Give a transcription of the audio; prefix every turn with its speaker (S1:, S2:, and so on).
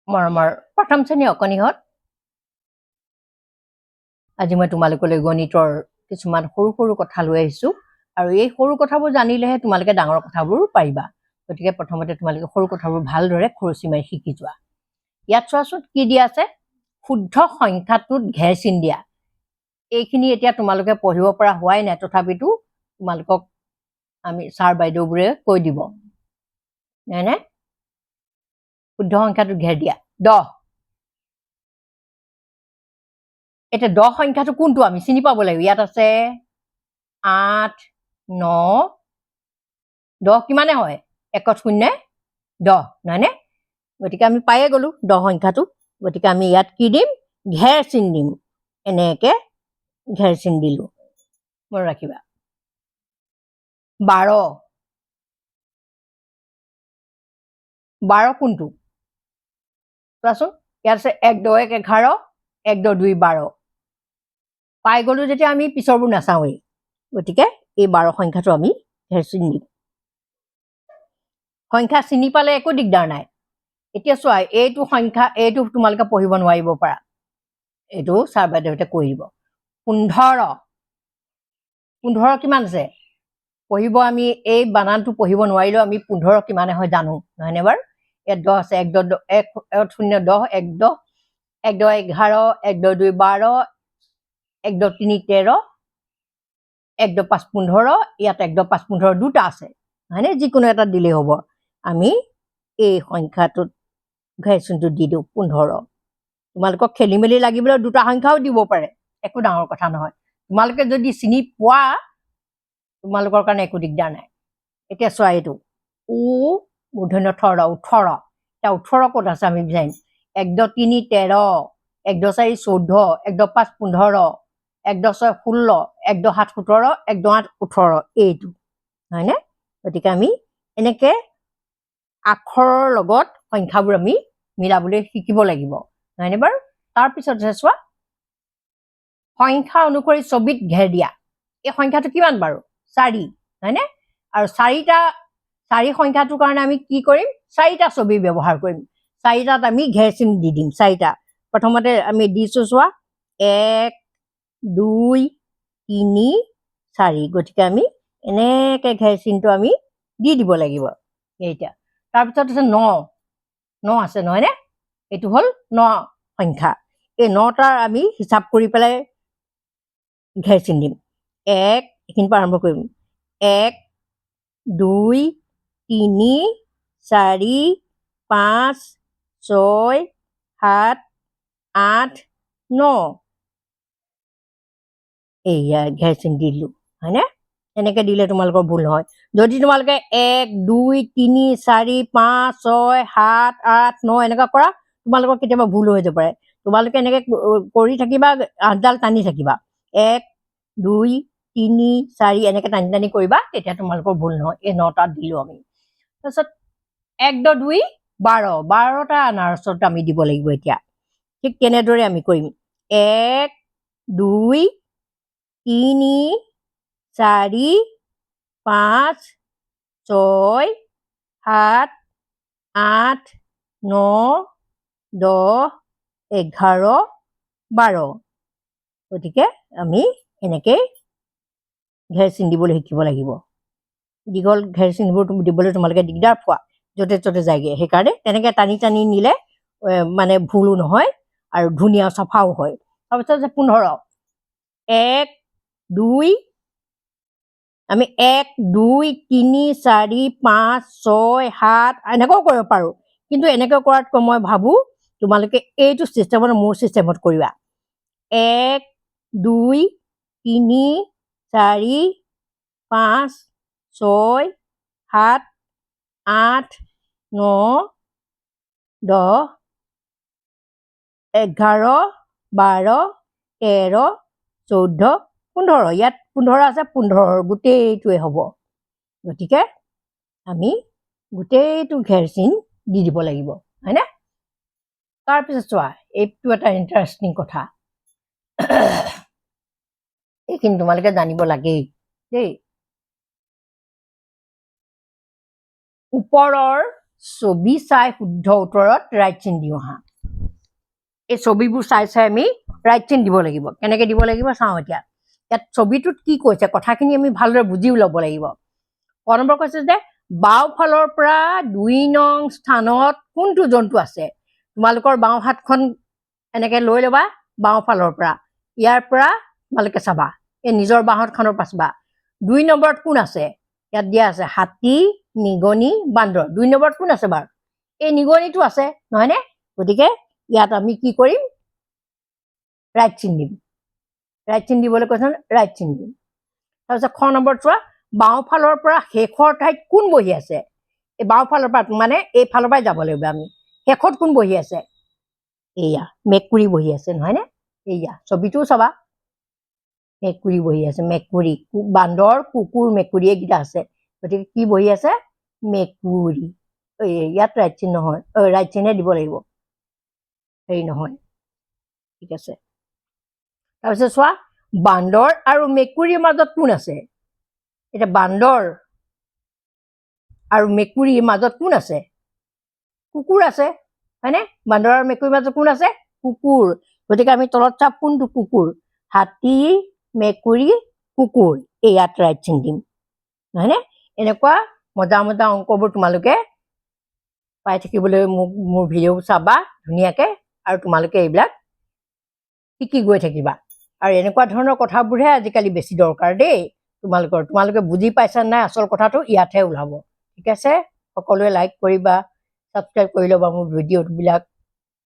S1: মৰমৰ প্ৰথম শ্ৰেণী অকণিহঁত, আজি মই তোমালোকলৈ গণিতৰ কিছুমান সৰু সৰু কথা লৈ আহিছোঁ আৰু এই সৰু কথাবোৰ জানিলেহে তোমালোকে ডাঙৰ কথাবোৰ পাৰিবা। গতিকে প্ৰথমতে তোমালোকে সৰু কথাবোৰ ভালদৰে খৰচি মাৰি শিকি যোৱা। ইয়াত চোৱাচোন কি দিয়া আছে, শুদ্ধ সংখ্যাটোত ঘেৰ চিন দিয়া। এইখিনি এতিয়া তোমালোকে পঢ়িব পৰা হোৱাই নাই, তথাপিতো তোমালোকক আমি ছাৰ বাইদেউবোৰে কৈ দিব, নাই শুদ্ধ সংখ্যাটোত ঘেৰ দিয়া 10। এতিয়া 10 সংখ্যাটো কোনটো আমি চিনি পাব লাগিব। ইয়াত আছে 8, 9, 10 কিমানে হয়, 1 0 10, নহয়নে? গতিকে আমি পায়ে গলো 10 সংখ্যাটো। গতিকে আমি ইয়াত কি দিম, ঘেৰ চিন দিম। এনেকে ঘেৰ চিন দিলো, মনত ৰাখিবা। 12, 12 কোনটো চোৱাচোন, ইয়াত আছে 1 10 1 11, 1 10 2 12। পাই গলো যেতিয়া আমি পিছৰবোৰ নাচাওঁৱেই, গতিকে এই 12 সংখ্যাটো আমি ঘেৰ চিন দিম। সংখ্যা চিনি পালে একো দিগদাৰ নাই। এতিয়া চোৱা, এইটো সংখ্যা, এইটো তোমালোকে পঢ়িব নোৱাৰিব পাৰা, এইটো ছাৰ বাইদেউহঁতে কৈ দিব। 15, 15 কিমান আছে পঢ়িব, আমি এই বানানটো পঢ়িব নোৱাৰিলেও আমি 15 কিমানে হয় জানো, নহয়নে বাৰু? ইয়াত 10 আছে, 1 10 1 0 10, 1 10 1 10 11, 1 10 2 12, 1 10 3 13, 1 10 5 15, ইয়াত 1 10 5 15 দুটা আছে, নহয়নে? যিকোনো এটা দিলেই হ'ব। আমি এই সংখ্যাটোত ঘেৰ চিনটো দি দিওঁ 15। তোমালোকক খেলি মেলি লাগিবলৈ দুটা সংখ্যাও দিব পাৰে, একো ডাঙৰ কথা নহয়। তোমালোকে যদি চিনি পোৱা, তোমালোকৰ কাৰণে একো দিগদাৰ নাই। এতিয়া চোৱা, এইটো মূৰ্ধন্য ঠ 18। এতিয়া 18 ক'ত আছে আমি বিচাৰিম। 1 10 3 13, 1 10 4 14, 1 10 5 15, 1 10 6 16, 1 10 7 17, 1 10 8 18, এইটো হয়নে? গতিকে আমি এনেকে আখৰৰ লগত সংখ্যাবোৰ আমি মিলাবলৈ শিকিব লাগিব, নহয়নে বাৰু? তাৰপিছত চোৱা, সংখ্যা অনুসৰি ছবিত ঘেৰ দিয়া। এই সংখ্যাটো কিমান বাৰু, 4, হয়নে? আৰু 4 সংখ্যাটোৰ কাৰণে আমি কি কৰিম, 4টা ছবি ব্যৱহাৰ কৰিম। 4টাত আমি ঘেৰ চিন দি দিম। 4টা প্ৰথমতে আমি দিছো, চোৱা 1 2 3 4। গতিকে আমি এনেকে ঘেৰ চিনটো আমি দি দিব লাগিব। এইটা তাৰপিছত আছে 9 আছে, নহয়নে? এইটো হ'ল 9 সংখ্যা। এই 9টাৰ আমি হিচাপ কৰি পেলাই ঘেৰ চিন দিম। 1, এইখিনিৰ পৰা আৰম্ভ কৰিম। 1 2 3 4 5 6 7 8 9, এইয়া ঘেৰ চিন দিলো, হয়নে? এনেকে দিলে তোমালোকৰ ভুল নহয়। যদি তোমালোকে 1 2 3 4 5 6 7 8 9 এনেকুৱা কৰা, তোমালোকৰ কেতিয়াবা ভুল হৈ যাব পাৰে। তোমালোকে এনেকে কৰি থাকিবা, 8ডাল টানি থাকিবা, 1 2 3 4 এনেকে টানি টানি কৰিবা, তেতিয়া তোমালোকৰ ভুল নহয়। এই 9টাত দিলো আমি। তাৰপিছত 1 10 2 12, 12টা আনাৰসত আমি দিব লাগিব। এতিয়া ঠিক তেনেদৰে আমি কৰিম। 1 2 3 4 5 6 7 8 9 10 11 12। গতিকে আমি এনেকেই ঘেৰ চিন দিবলৈ শিকিব লাগিব। দীঘল ঘেৰ চিনবোৰ দিবলৈ তোমালোকে দিগদাৰ পোৱা, য'তে ত'তে যায়গে। সেইকাৰণে তেনেকে টানি টানি নিলে মানে ভুলো নহয় আৰু ধুনীয়া চাফাও হয়। তাৰপিছত আছে 15। 1 2 আমি 1 2 3 4 5 6 7 এনেকেও কৰিব পাৰো, কিন্তু এনেকৈ কৰাতকৈ মই ভাবো তোমালোকে এইটো চিষ্টেমত, মোৰ চিষ্টেমত কৰিবা। 1 2 3 4 5 6 7 8 9 10 11 12 13 14 15। ইয়াত 15 আছে, 15 গোটেইটোৱে হ'ব। গতিকে আমি গোটেইটো ঘেৰ চিন দি দিব লাগিব, হয়নে? তাৰপিছত চোৱা, এইটো এটা ইণ্টাৰেষ্টিং কথা। এইখিনি তোমালোকে জানিব লাগেই দেই। ওপৰৰ ছবি চাই শুদ্ধ উত্তৰত ৰাইট চিন দিওঁ হা এই ছবিবোৰ চাই চাই আমি ৰাইট চিন দিব লাগিব কেনেকৈ দিব লাগিব চাওঁ এতিয়া ইয়াত ছবিটোত কি কৈছে কথাখিনি আমি ভালদৰে বুজিও ল'ব লাগিব ক নম্বৰ কৈছে যে বাওঁফালৰ পৰা 2 নং স্থানত কোনটো জন্তু আছে তোমালোকৰ বাওঁ হাতখন এনেকৈ লৈ ল'বা বাওঁফালৰ পৰা ইয়াৰ পৰা তোমালোকে চাবা এই নিজৰ বাওঁ হাতখনৰ পৰা চাবা 2 নম্বৰত কোন আছে ইয়াত দিয়া আছে হাতী নিগনি বান্দৰ 2 নম্বৰত কোন আছে বাৰু এই নিগনিটো আছে নহয়নে গতিকে ইয়াত আমি কি কৰিম ৰাইট চিন দিম ৰাইট চিন দিবলৈ কৈছে ৰাইট চিন দিম তাৰপিছত খ নম্বৰত চোৱা বাওঁফালৰ পৰা শেষৰ ঠাইত কোন বহি আছে এই বাওঁফালৰ পৰা মানে এইফালৰ পৰাই যাব লাগিব আমি শেষত কোন বহি আছে এয়া মেকুৰী বহি আছে নহয়নে এয়া ছবিটোও চাবা মেকুৰী বহি আছে মেকুৰী বান্দৰ কুকুৰ মেকুৰী এইকেইটা আছে গতিকে কি বহি আছে মেকুৰী ইয়াত ৰাইট চিন নহয় ৰাইট চিনহে দিব লাগিব হেৰি নহয় ঠিক আছে তাৰপিছত চোৱা বান্দৰ আৰু মেকুৰীৰ মাজত কোন আছে এতিয়া বান্দৰ আৰু মেকুৰীৰ মাজত কোন আছে কুকুৰ আছে হয়নে বান্দৰ আৰু মেকুৰীৰ মাজত কোন আছে কুকুৰ গতিকে আমি তলত চাপ কোনটো কুকুৰ হাতী মেকুৰী কুকুৰ ইয়াত ৰাইট চিন দিম নহয়নে এনেকুৱা মজা মজা অংকবোৰ তোমালোকে পাই থাকিবলৈ মোৰ ভিডিঅ' চাবা ধুনীয়াকৈ আৰু তোমালোকে এইবিলাক শিকি গৈ থাকিবা আৰু এনেকুৱা ধৰণৰ কথাবোৰহে আজিকালি বেছি দৰকাৰ দেই তোমালোকে বুজি পাইছা নাই আচল কথাটো ইয়াতহে ওলাব ঠিক আছে সকলোৱে লাইক কৰিবা ছাবস্ক্ৰাইব কৰি ল'বা মোৰ ভিডিঅ'বিলাক